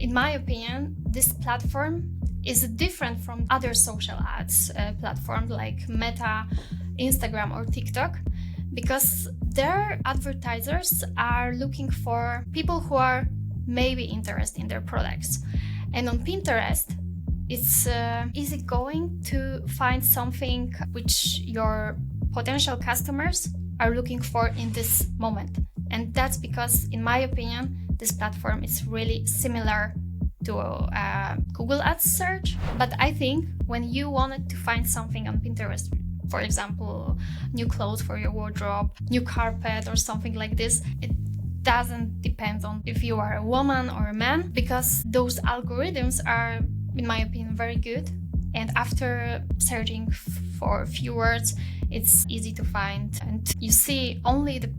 in my opinion, this platform is different from other social ads platforms like Meta, Instagram or TikTok, because their advertisers are looking for people who are maybe interested in their products. And on Pinterest, it's easy going to find something which your potential customers are looking for in this moment. And that's because, in my opinion, this platform is really similar to Google Ads search. But I think when you wanted to find something on Pinterest, for example, new clothes for your wardrobe, new carpet or something like this, it doesn't depend on if you are a woman or a man, because those algorithms are, in my opinion, very good. And after searching for a few words, it's easy to find and you see only the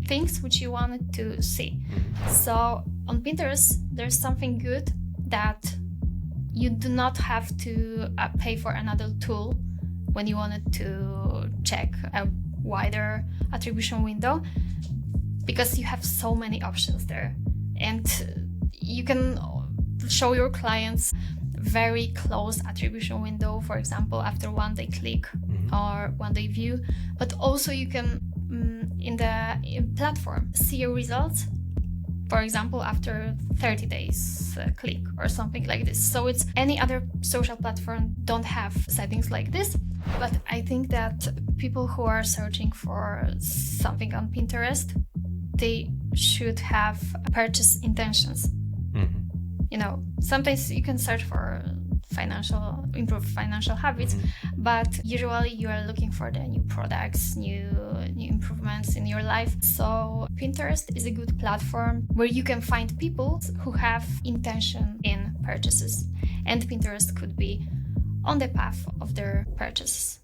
things which you wanted to see. So on Pinterest, there's something good that you do not have to pay for another tool when you wanted to check a wider attribution window, because you have so many options there. And you can show your clients very close attribution window, for example, after one day click or one day view. But also you can, in the platform, see your results, for example, after 30 days click or something like this. So it's any other social platform don't have settings like this. But I think that people who are searching for something on Pinterest, they should have purchase intentions. You know, sometimes you can search for improve financial habits, but usually you are looking for the new products, new improvements in your life. So Pinterest is a good platform where you can find people who have intention in purchases, and Pinterest could be on the path of their purchases.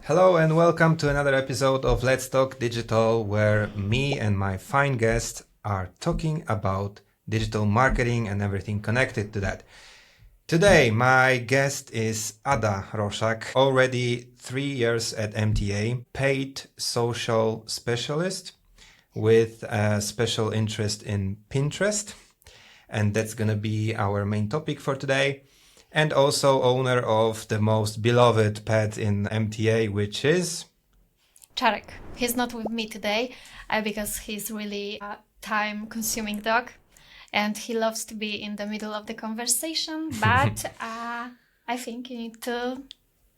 Hello and welcome to another episode of Let's Talk Digital, where me and my fine guest are talking about digital marketing and everything connected to that. Today, my guest is Ada Roszak, already 3 years at MTA, paid social specialist with a special interest in Pinterest. And that's going to be our main topic for today. And also owner of the most beloved pet in MTA, which is Czarek. He's not with me today because he's really a time-consuming dog and he loves to be in the middle of the conversation. But I think you need to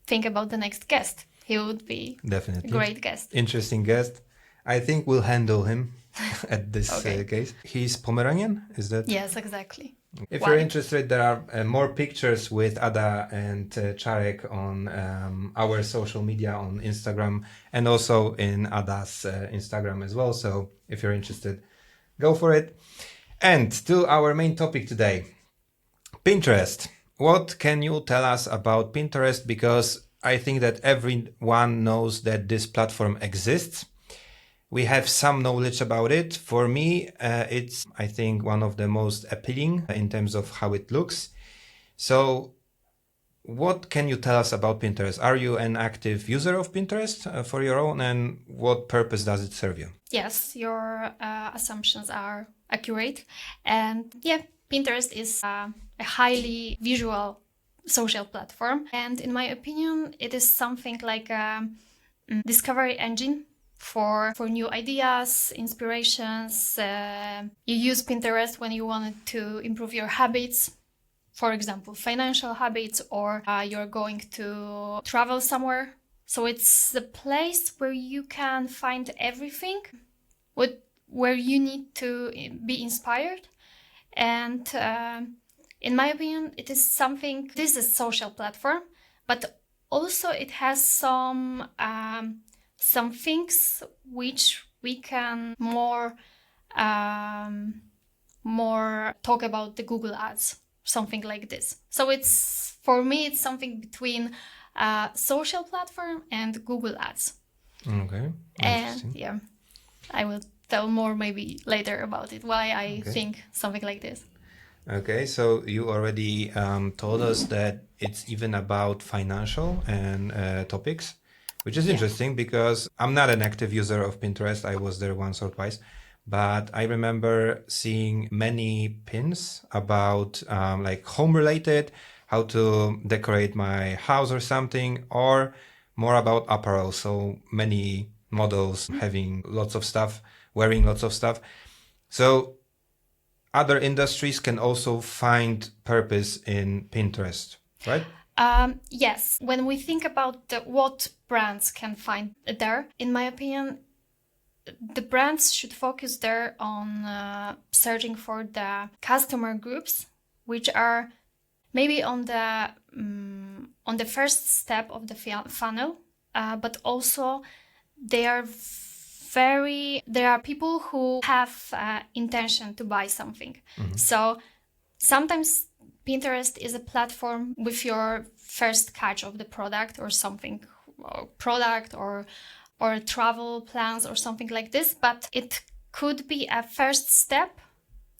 think about the next guest. He would be definitely a great guest. Interesting guest. I think we'll handle him at this case. He's Pomeranian, is that? Yes, exactly. If you're interested, there are more pictures with Ada and Czarek on our social media on Instagram and also in Ada's Instagram as well. So if you're interested, go for it. And to our main topic today, Pinterest. What can you tell us about Pinterest? Because I think that everyone knows that this platform exists. We have some knowledge about it. For me, it's, I think, one of the most appealing in terms of how it looks. So what can you tell us about Pinterest? Are you an active user of Pinterest for your own, and what purpose does it serve you? Yes, your assumptions are accurate. And yeah, Pinterest is a highly visual social platform. And in my opinion, it is something like a discovery engine for new ideas, inspirations. You use Pinterest when you wanted to improve your habits, for example, financial habits, or you're going to travel somewhere. So it's the place where you can find everything, where you need to be inspired. And in my opinion, it is something, this is a social platform, but also it has some things which we can more talk about the Google Ads, something like this. So it's, for me, it's something between social platform and Google Ads. Okay. And yeah, I will tell more maybe later about it, why I think something like this. Okay, so you already told us that it's even about financial and topics, which is Yeah. interesting because I'm not an active user of Pinterest. I was there once or twice, but I remember seeing many pins about like home related, how to decorate my house or something, or more about apparel. So many models having lots of stuff, wearing lots of stuff. So other industries can also find purpose in Pinterest, right? Yes, when we think about what brands can find there, in my opinion, the brands should focus there on searching for the customer groups, which are maybe on the first step of the funnel, but also they are there are people who have intention to buy something. So sometimes Pinterest is a platform with your first catch of the product or something, or product or travel plans or something like this, but it could be a first step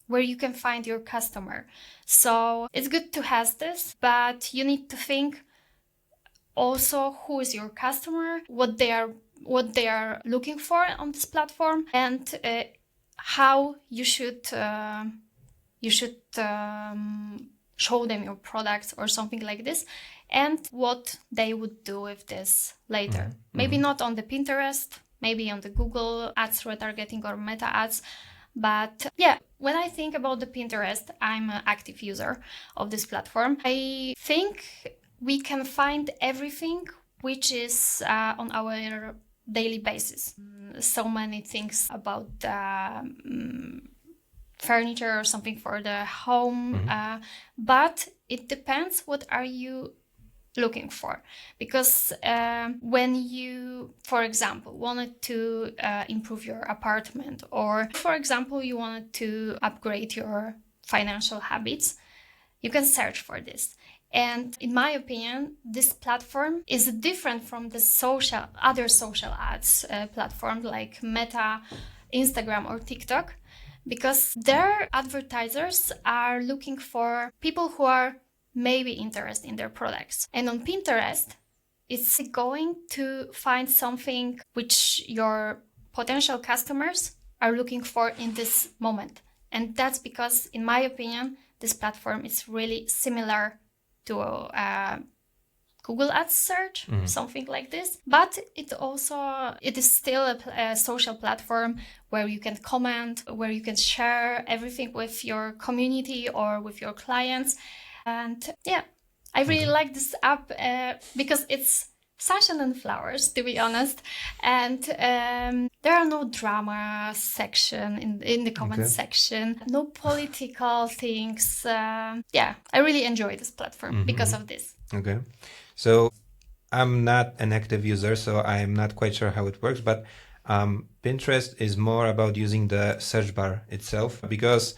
where you can find your customer. So it's good to have this, but you need to think also who is your customer, what they are looking for on this platform, and how you should show them your products or something like this, and what they would do with this later. Maybe not on the Pinterest, maybe on the Google ads retargeting or meta ads. But yeah, when I think about the Pinterest, I'm an active user of this platform. I think we can find everything which is on our daily basis. So many things about furniture or something for the home, but it depends what are you looking for, because when you, for example, wanted to improve your apartment, or for example you wanted to upgrade your financial habits, you can search for this. And in my opinion, this platform is different from the other social ads platform like Meta, Instagram, or TikTok, because their advertisers are looking for people who are maybe interested in their products. And on Pinterest, it's going to find something which your potential customers are looking for in this moment. And that's because, in my opinion, this platform is really similar to Google Ads search, something like this. But it is still a social platform where you can comment, where you can share everything with your community or with your clients. And yeah, I really like this app because it's sunshine and flowers, to be honest. And there are no drama section in the comment section, no political things. Yeah, I really enjoy this platform because of this. Okay. So I'm not an active user, so I'm not quite sure how it works, but Pinterest is more about using the search bar itself, because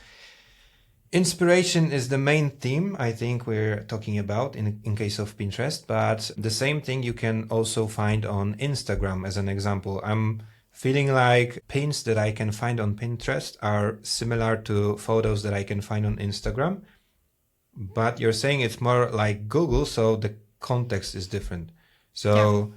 inspiration is the main theme I think we're talking about in case of Pinterest, but the same thing you can also find on Instagram as an example. I'm feeling like pins that I can find on Pinterest are similar to photos that I can find on Instagram, but you're saying it's more like Google, so the context is different. So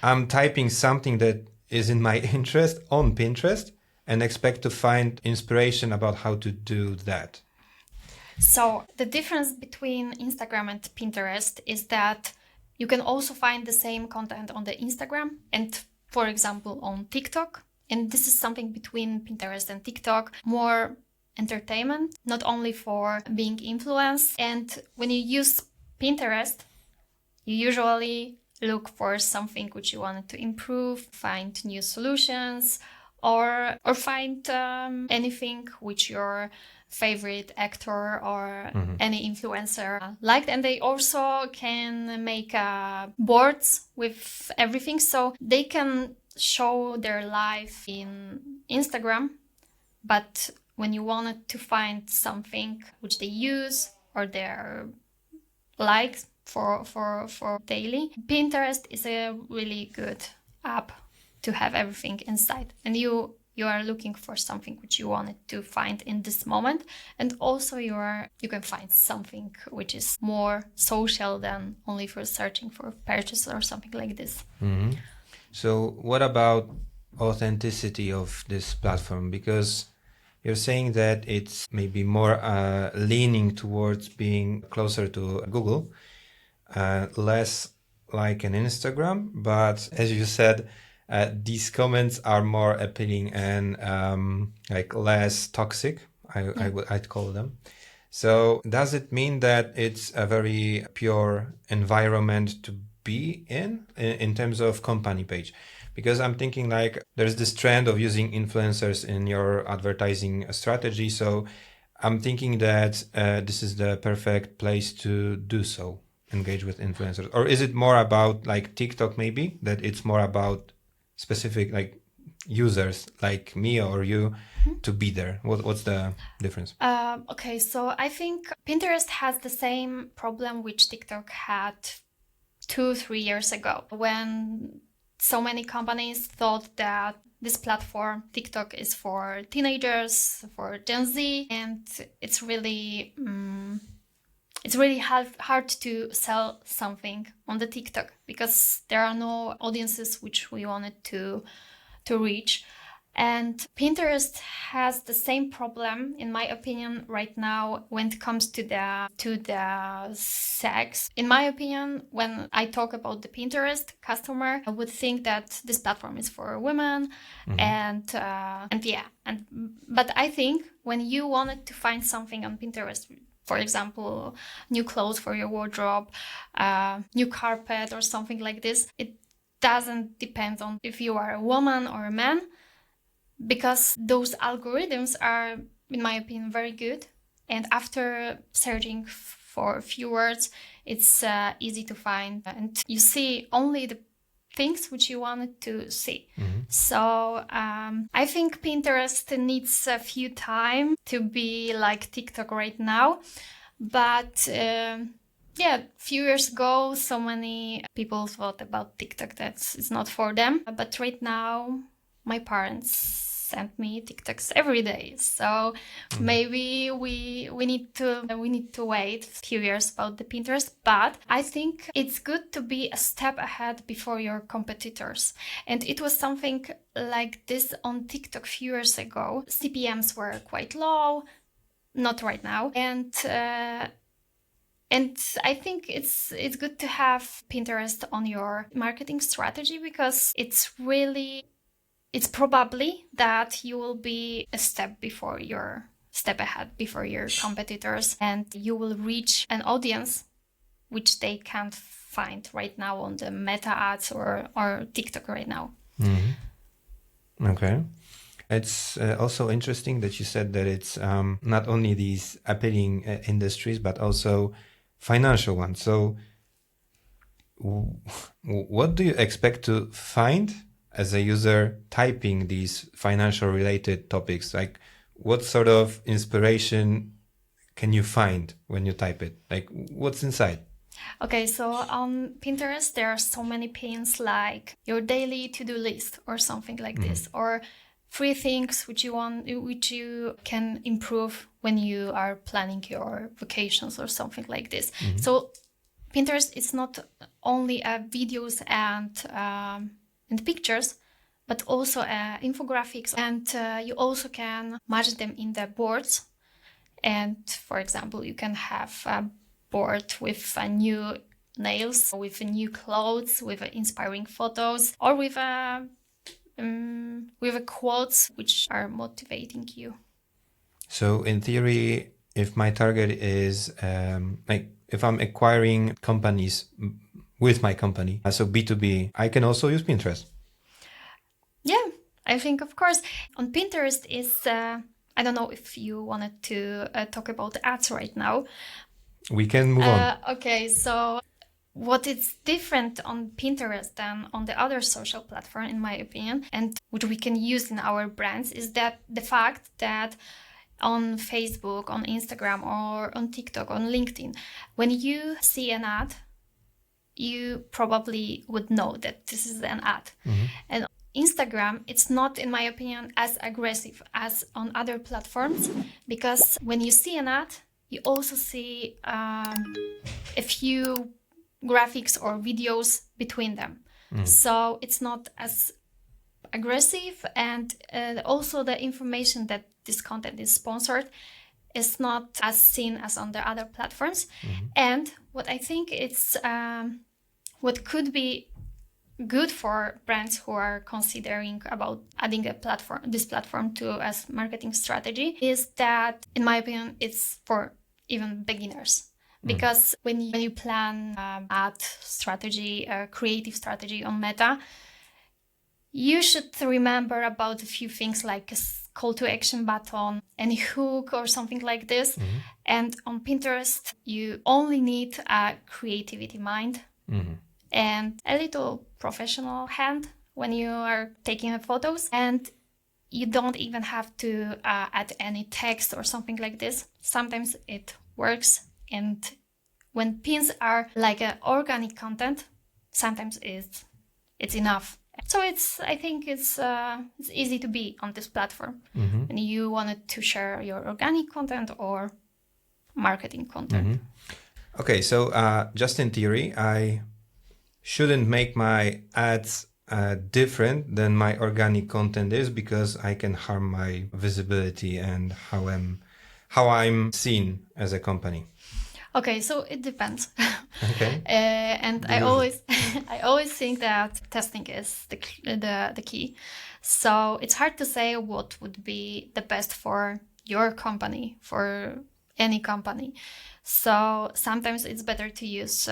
I'm typing something that is in my interest on Pinterest and expect to find inspiration about how to do that. So the difference between Instagram and Pinterest is that you can also find the same content on the Instagram and, for example, on TikTok. And this is something between Pinterest and TikTok, more entertainment, not only for being influenced. And when you use Pinterest, you usually look for something which you wanted to improve, find new solutions, or find anything which your favorite actor or any influencer liked. And they also can make boards with everything, so they can show their life in Instagram, but when you wanted to find something which they use or their likes for daily, Pinterest is a really good app to have everything inside, and you you are looking for something which you wanted to find in this moment, and also you can find something which is more social than only for searching for purchase or something like this. So what about authenticity of this platform? Because you're saying that it's maybe more leaning towards being closer to Google, less like an Instagram. But as you said, these comments are more appealing and like less toxic, I'd call them. So does it mean that it's a very pure environment to be in terms of company page? Because I'm thinking like there's this trend of using influencers in your advertising strategy. So I'm thinking that this is the perfect place to do so, engage with influencers. Or is it more about like TikTok maybe, that it's more about specific like users like me or you to be there? What's the difference? Okay, so I think Pinterest has the same problem which TikTok had 2-3 years ago, when so many companies thought that this platform, TikTok, is for teenagers, for Gen Z, and it's really hard to sell something on the TikTok because there are no audiences which we wanted to reach. And Pinterest has the same problem, in my opinion, right now when it comes to the sex. In my opinion, when I talk about the Pinterest customer, I would think that this platform is for women, but I think when you wanted to find something on Pinterest, for example, new clothes for your wardrobe, new carpet or something like this, it doesn't depend on if you are a woman or a man, because those algorithms are, in my opinion, very good. And after searching for a few words, it's easy to find. And you see only the things which you wanted to see. So I think Pinterest needs a few time to be like TikTok right now. But a few years ago, so many people thought about TikTok that it's not for them. But right now, my parents send me TikToks every day, so maybe we need to wait a few years about the Pinterest. But I think it's good to be a step ahead before your competitors, and it was something like this on TikTok a few years ago. CPMs were quite low, not right now, and I think it's good to have Pinterest on your marketing strategy, because it's probably that you will be a step ahead before your competitors, and you will reach an audience which they can't find right now on the Meta ads or TikTok right now. Okay. It's also interesting that you said that it's not only these appealing industries, but also financial ones. So what do you expect to find as a user typing these financial related topics? Like, what sort of inspiration can you find when you type it? Like, what's inside? Okay, so on Pinterest, there are so many pins like your daily to-do list or something like this, or 3 things which you can improve when you are planning your vacations or something like this. So Pinterest is not only videos and pictures, but also infographics, and you also can match them in the boards. And for example, you can have a board with new nails, with new clothes, with inspiring photos, or with quotes which are motivating you. So in theory, if my target is like if I'm acquiring companies with my company, so B2B, I can also use Pinterest. Yeah, I think, of course. On Pinterest is, I don't know if you wanted to talk about ads right now. We can move on. Okay, so what is different on Pinterest than on the other social platform, in my opinion, and which we can use in our brands, is that the fact that on Facebook, on Instagram, or on TikTok, on LinkedIn, when you see an ad, you probably would know that this is an ad. And Instagram, it's not, in my opinion, as aggressive as on other platforms, because when you see an ad, you also see a few graphics or videos between them. So it's not as aggressive, and also the information that this content is sponsored is not as seen as on the other platforms. And what I think it's what could be good for brands who are considering about adding this platform to as marketing strategy is that, in my opinion, it's for even beginners. Because when you plan ad strategy, creative strategy on Meta, you should remember about a few things like a call to action button, any hook or something like this. And on Pinterest, you only need a creativity mind and a little professional hand when you are taking photos. And you don't even have to add any text or something like this. Sometimes it works. And when pins are like organic content, sometimes it's enough. So I think it's easy to be on this platform. And you wanted to share your organic content or marketing content. Okay, so just in theory, I shouldn't make my ads different than my organic content is, because I can harm my visibility and how I'm seen as a company. Okay, so it depends. Okay. And I always think that testing is the key. So it's hard to say what would be the best for your company, for any company. So sometimes it's better to use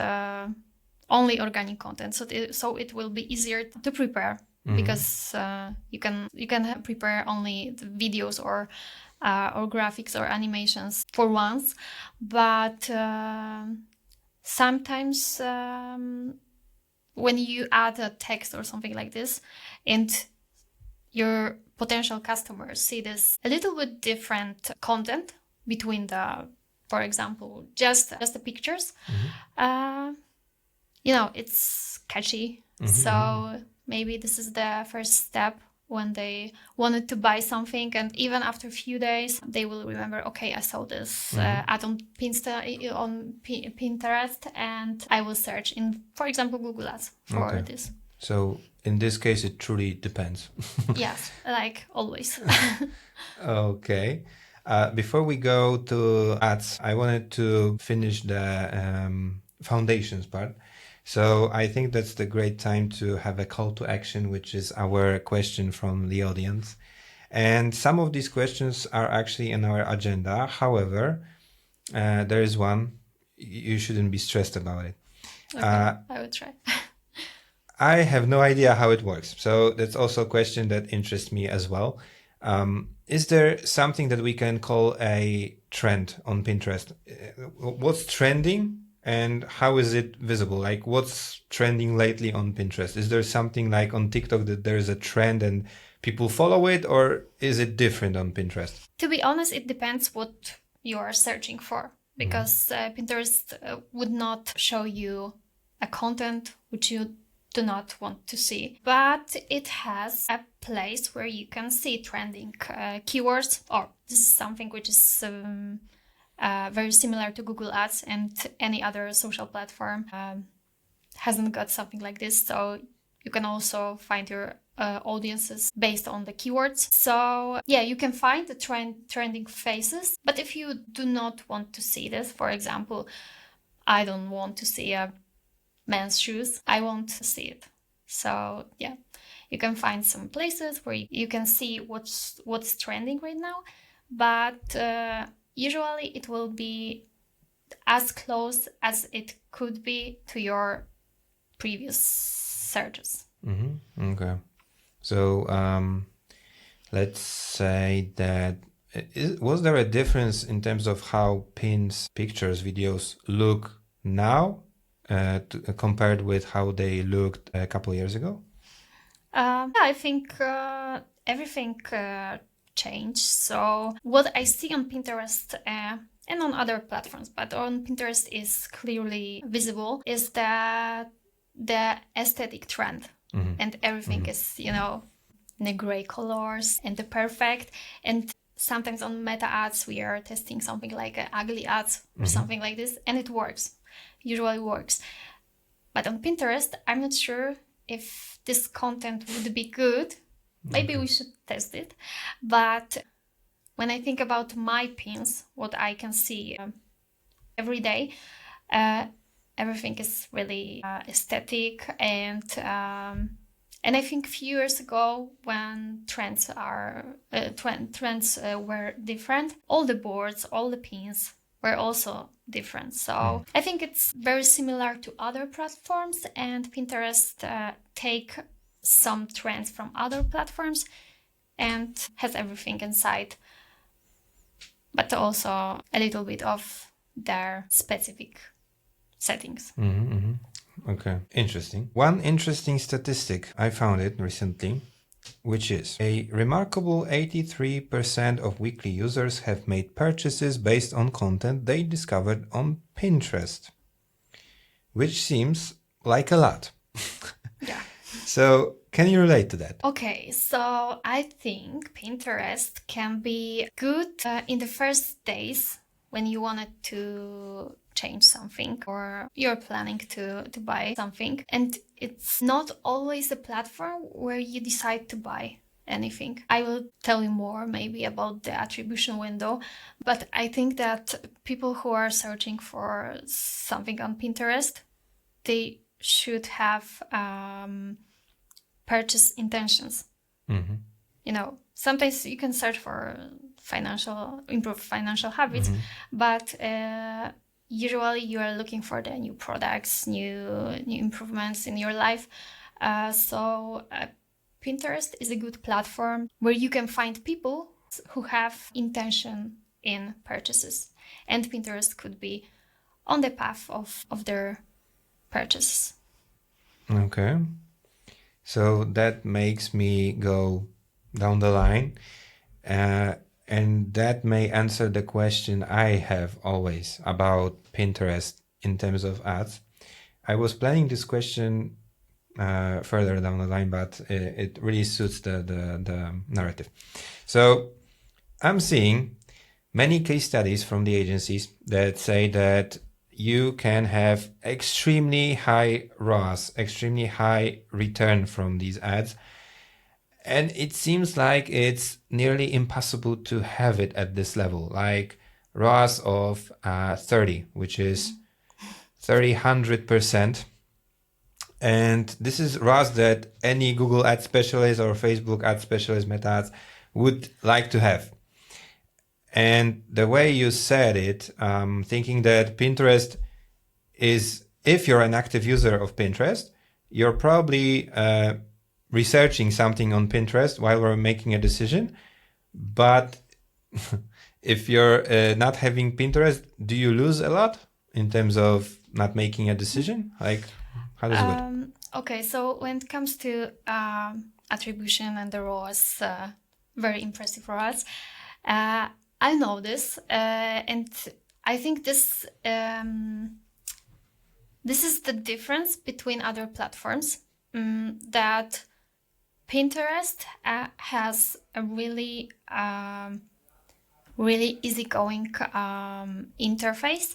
only organic content. So it will be easier to prepare, because you can prepare only the videos or graphics or animations for once. But sometimes when you add a text or something like this, and your potential customers see this a little bit different content between for example, just the pictures, it's catchy. So maybe this is the first step when they wanted to buy something, and even after a few days they will remember, okay, I saw this ad on Pinterest, and I will search in, for example, Google Ads for this. So in this case, it truly depends. Yes, like always. Okay. Before we go to ads, I wanted to finish the foundations part. So I think that's the great time to have a call to action, which is our question from the audience. And some of these questions are actually in our agenda. However, there is one. You shouldn't be stressed about it. Okay, I will try. I have no idea how it works. So that's also a question that interests me as well. Is there something that we can call a trend on Pinterest? What's trending? And how is it visible? Like, what's trending lately on Pinterest? Is there something like on TikTok that there is a trend and people follow it, or is it different on Pinterest? To be honest, it depends what you are searching for, because Pinterest would not show you a content which you do not want to see. But it has a place where you can see trending keywords, or this is something which is very similar to Google Ads, and any other social platform hasn't got something like this. So you can also find your audiences based on the keywords. So yeah, you can find the trending phases. But if you do not want to see this, for example, I don't want to see a men's shoes, I want to see it. So yeah, you can find some places where you can see what's trending right now. But usually it will be as close as it could be to your previous searches. Okay. So let's say that was there a difference in terms of how pins, pictures, videos look now compared with how they looked a couple of years ago? I think everything changed. So what I see on Pinterest and on other platforms, but on Pinterest is clearly visible, is that the aesthetic trend, and everything is, in the gray colors and the perfect. And sometimes on Meta ads, we are testing something like ugly ads or something like this, and it works, usually works. But on Pinterest, I'm not sure if this content would be good. Maybe we should test it. But when I think about my pins, what I can see every day, everything is really aesthetic, and I think a few years ago, when trends were different, all the boards, all the pins were also different. So I think it's very similar to other platforms, and Pinterest take some trends from other platforms and has everything inside, but also a little bit of their specific settings. Okay, interesting. One interesting statistic, I found it recently, which is a remarkable 83% of weekly users have made purchases based on content they discovered on Pinterest, which seems like a lot. Yeah. So, can you relate to that? Okay, so I think Pinterest can be good in the first days when you wanted to change something or you're planning to buy something. And it's not always a platform where you decide to buy anything. I will tell you more maybe about the attribution window, but I think that people who are searching for something on Pinterest, they should have purchase intentions. You know, sometimes you can search for improve financial habits, but usually you are looking for the new products, new improvements in your life. So Pinterest is a good platform where you can find people who have intention in purchases, and Pinterest could be on the path of their purchases. Okay. So that makes me go down the line. And that may answer the question I have always about Pinterest in terms of ads. I was planning this question further down the line, but it really suits the narrative. So I'm seeing many case studies from the agencies that say that you can have extremely high ROAS, extremely high return from these ads. And it seems like it's nearly impossible to have it at this level, like ROAS of 30, which is 300%. And this is ROAS that any Google ad specialist or Facebook ad specialist, Meta ads, would like to have. And the way you said it, thinking that Pinterest is, if you're an active user of Pinterest, you're probably researching something on Pinterest while we're making a decision. But if you're not having Pinterest, do you lose a lot in terms of not making a decision? Like, how does it work? Okay, so when it comes to attribution and the ROAS, very impressive ROAS. I know this, and I think this is the difference between other platforms, that Pinterest has a really easygoing interface,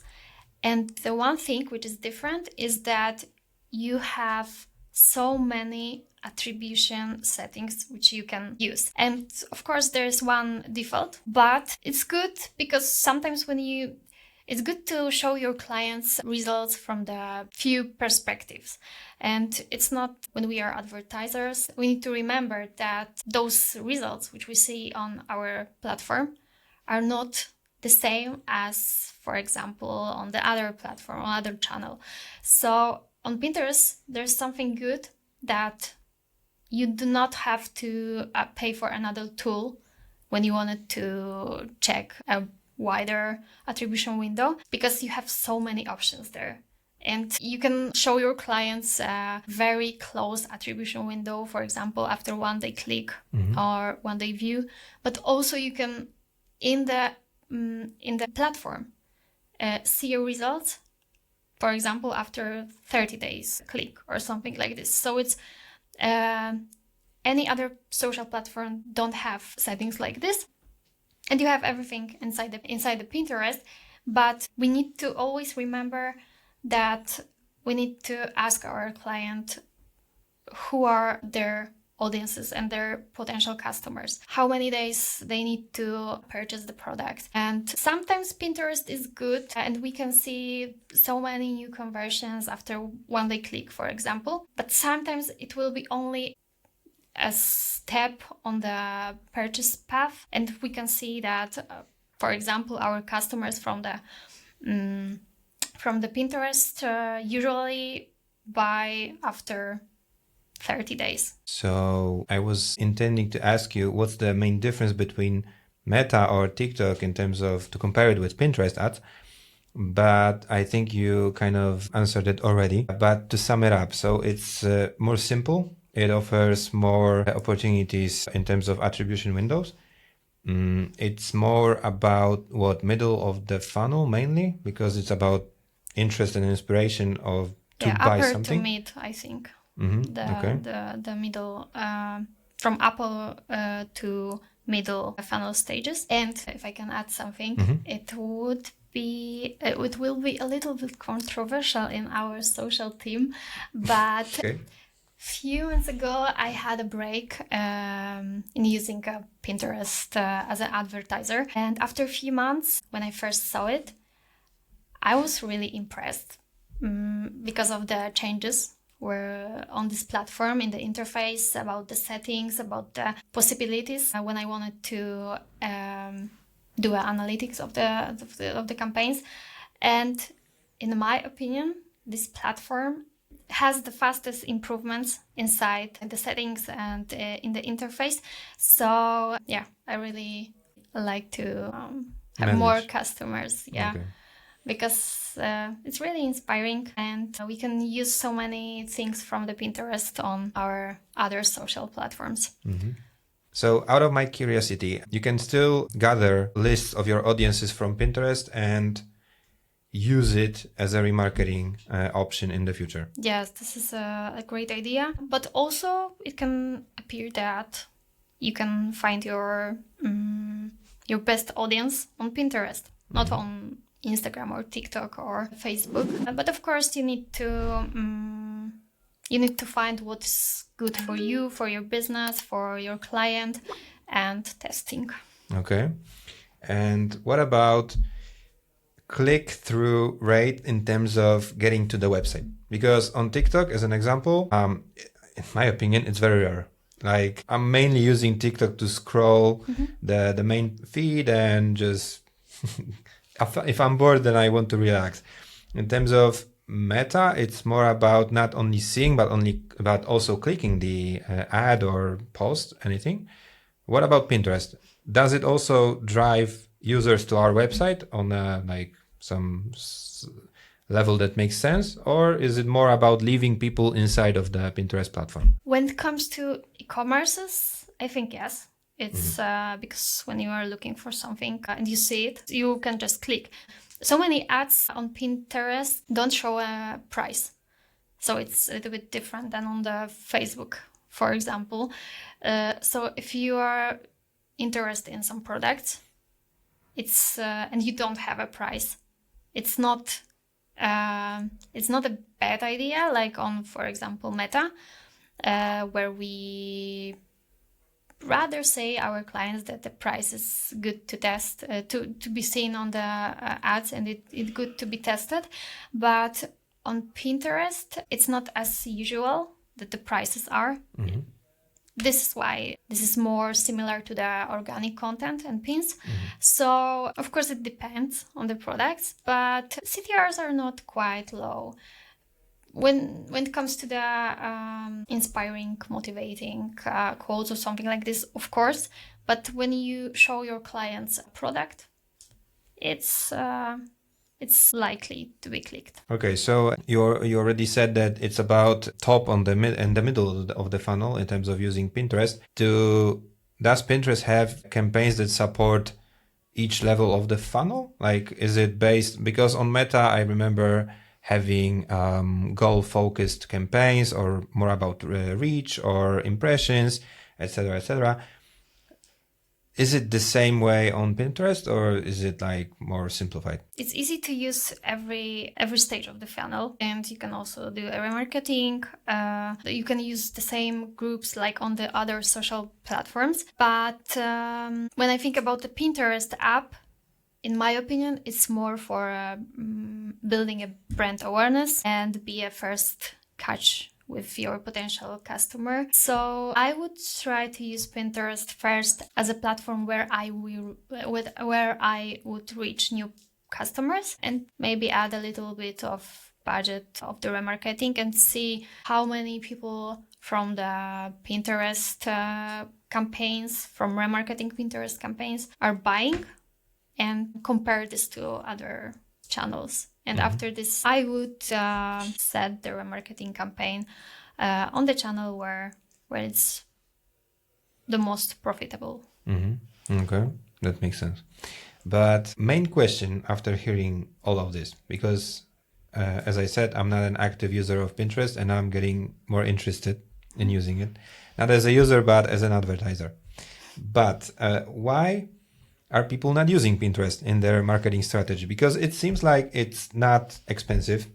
and the one thing which is different is that you have so many attribution settings which you can use. And of course there's one default, but it's good because sometimes it's good to show your clients results from the few perspectives. And it's not, when we are advertisers, we need to remember that those results which we see on our platform are not the same as, for example, on the other platform, on other channel. So on Pinterest, there's something good that you do not have to pay for another tool when you wanted to check a wider attribution window, because you have so many options there. And you can show your clients a very close attribution window, for example, after one day click or one day view. But also you can, in the platform, see your results, for example, after 30 days click or something like this. So it's any other social platform don't have settings like this. And you have everything inside the Pinterest, but we need to always remember that we need to ask our client who are their audiences and their potential customers, how many days they need to purchase the product. And sometimes Pinterest is good and we can see so many new conversions after one day click, for example, but sometimes it will be only a step on the purchase path, and we can see that, for example, our customers from the Pinterest usually buy after 30 days. So I was intending to ask you, what's the main difference between Meta or TikTok in terms of to compare it with Pinterest ads? But I think you kind of answered it already. But to sum it up, so it's more simple. It offers more opportunities in terms of attribution windows. It's more about middle of the funnel mainly, because it's about interest and inspiration of to buy upper something. To mid, I think. Okay. The middle, from upper to middle funnel stages. And if I can add something, it will be a little bit controversial in our social team, but Okay. few months ago, I had a break in using Pinterest as an advertiser. And after a few months, when I first saw it, I was really impressed because of the changes were on this platform, in the interface, about the settings, about the possibilities. When I wanted to do analytics of the campaigns, and in my opinion, this platform has the fastest improvements inside the settings and in the interface. So yeah, I really like to have more customers. Yeah. Okay. Because it's really inspiring, and we can use so many things from the Pinterest on our other social platforms. So out of my curiosity, you can still gather lists of your audiences from Pinterest and use it as a remarketing option in the future. Yes, this is a great idea. But also it can appear that you can find your best audience on Pinterest, not on Instagram or TikTok or Facebook. But of course, you need to find what's good for you, for your business, for your client, and testing. Okay. And what about click-through rate in terms of getting to the website? Because on TikTok, as an example, in my opinion, it's very rare. Like, I'm mainly using TikTok to scroll the main feed and just if I'm bored, then I want to relax. In terms of Meta, it's more about not only seeing, but about also clicking the ad or post, anything. What about Pinterest? Does it also drive users to our website on some level that makes sense, or is it more about leaving people inside of the Pinterest platform? When it comes to e-commerces, I think yes. It's because when you are looking for something and you see it, you can just click. So many ads on Pinterest don't show a price. So it's a little bit different than on the Facebook, for example. So if you are interested in some products, it's and you don't have a price, it's not a bad idea, like on, for example, Meta, where we rather say our clients that the price is good to test, to be seen on the ads, and it's good to be tested. But on Pinterest, it's not as usual that the prices are. This is why this is more similar to the organic content and pins. So of course it depends on the products, but CTRs are not quite low. When it comes to the inspiring, motivating quotes or something like this, of course, but when you show your clients a product, it's likely to be clicked. Okay, so you already said that it's about top on the middle of the funnel in terms of using Pinterest. Does Pinterest have campaigns that support each level of the funnel? Like, is it based, because on Meta, I remember having goal-focused campaigns or more about reach or impressions, etc., etc. Is it the same way on Pinterest, or is it like more simplified? It's easy to use every stage of the funnel, and you can also do a remarketing. You can use the same groups like on the other social platforms. But when I think about the Pinterest app, in my opinion, it's more for building a brand awareness and be a first catch with your potential customer. So I would try to use Pinterest first as a platform where I would reach new customers, and maybe add a little bit of budget of the remarketing and see how many people from the Pinterest campaigns, from remarketing Pinterest campaigns, are buying, and compare this to other channels. And after this, I would set the remarketing campaign on the channel where it's the most profitable. Okay, that makes sense. But main question after hearing all of this, because as I said, I'm not an active user of Pinterest, and I'm getting more interested in using it, not as a user, but as an advertiser. But why are people not using Pinterest in their marketing strategy? Because it seems like it's not expensive.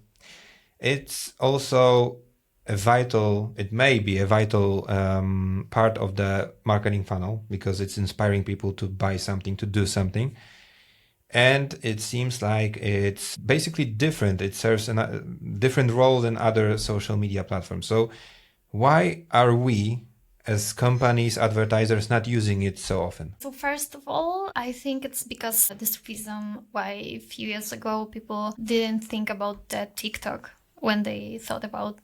It's also it may be a vital part of the marketing funnel, because it's inspiring people to buy something, to do something. And it seems like it's basically different. It serves a different role than other social media platforms. So why are we, as companies, advertisers, not using it so often? So first of all, I think it's because this reason why a few years ago people didn't think about the TikTok when they thought about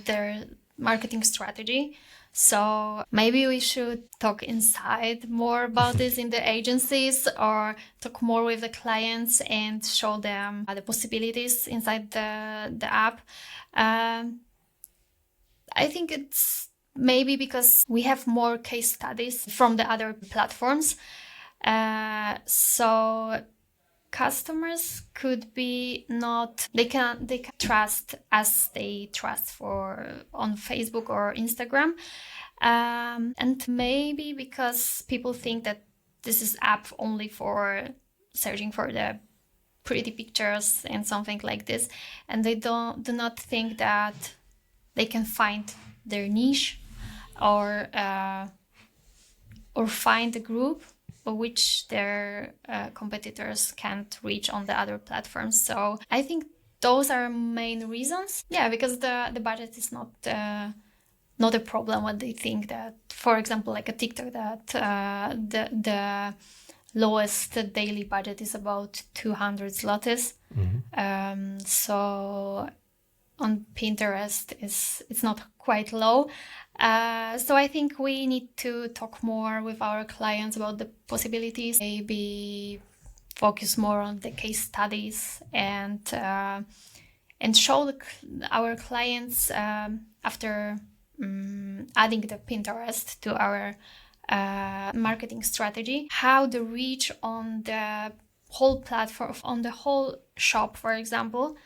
their marketing strategy. So maybe we should talk inside more about this in the agencies, or talk more with the clients and show them the possibilities inside the app. I think it's maybe because we have more case studies from the other platforms. So customers could be they can trust as they trust on Facebook or Instagram. And maybe because people think that this is app only for searching for the pretty pictures and something like this, and they do not think that they can find their niche, or find a group which their competitors can't reach on the other platforms. So I think those are main reasons. Yeah, because the budget is not a problem. What they think that, for example, like a TikTok, that the lowest daily budget is about 200 zlotys. So on Pinterest it's not quite low. So I think we need to talk more with our clients about the possibilities, maybe focus more on the case studies, and show our clients after adding the Pinterest to our marketing strategy, how the reach on the whole platform, on the whole shop, for example,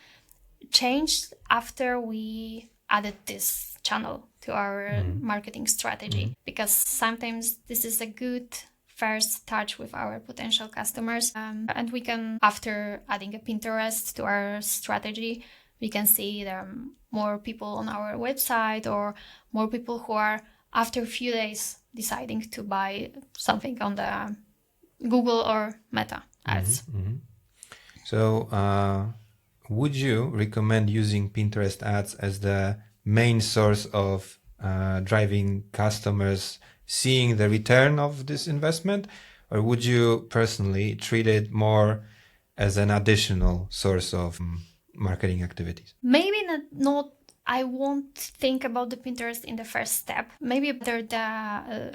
changed after we added this channel to our marketing strategy. Because sometimes this is a good first touch with our potential customers, and we can, after adding a Pinterest to our strategy, we can see there are more people on our website, or more people who are, after a few days, deciding to buy something on the Google or Meta ads. So would you recommend using Pinterest ads as the main source of driving customers seeing the return of this investment? Or would you personally treat it more as an additional source of marketing activities? Maybe not. I won't think about the Pinterest in the first step. Maybe they're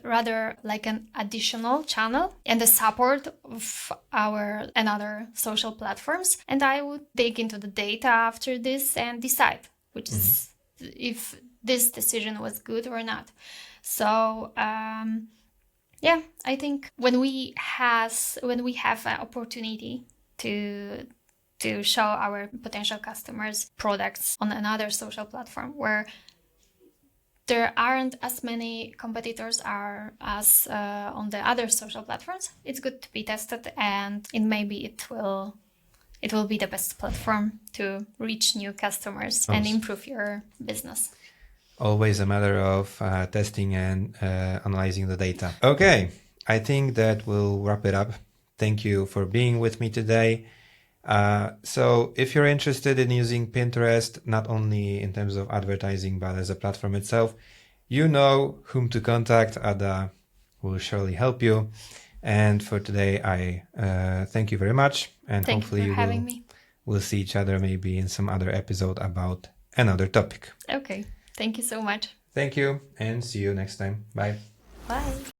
rather like an additional channel and the support of our and other social platforms. And I would dig into the data after this and decide which is, if this decision was good or not. So yeah, I think when we have an opportunity to to show our potential customers products on another social platform where there aren't as many competitors as on the other social platforms. It's good to be tested, and maybe it will be the best platform to reach new customers and improve your business. Always a matter of testing and analyzing the data. Okay, I think that will wrap it up. Thank you for being with me today. So if you're interested in using Pinterest, not only in terms of advertising, but as a platform itself, you know whom to contact. Ada will surely help you. And for today, I thank you very much. And Thank hopefully you for having me. we'll see each other maybe in some other episode about another topic. Okay. Thank you so much. Thank you and see you next time. Bye. Bye.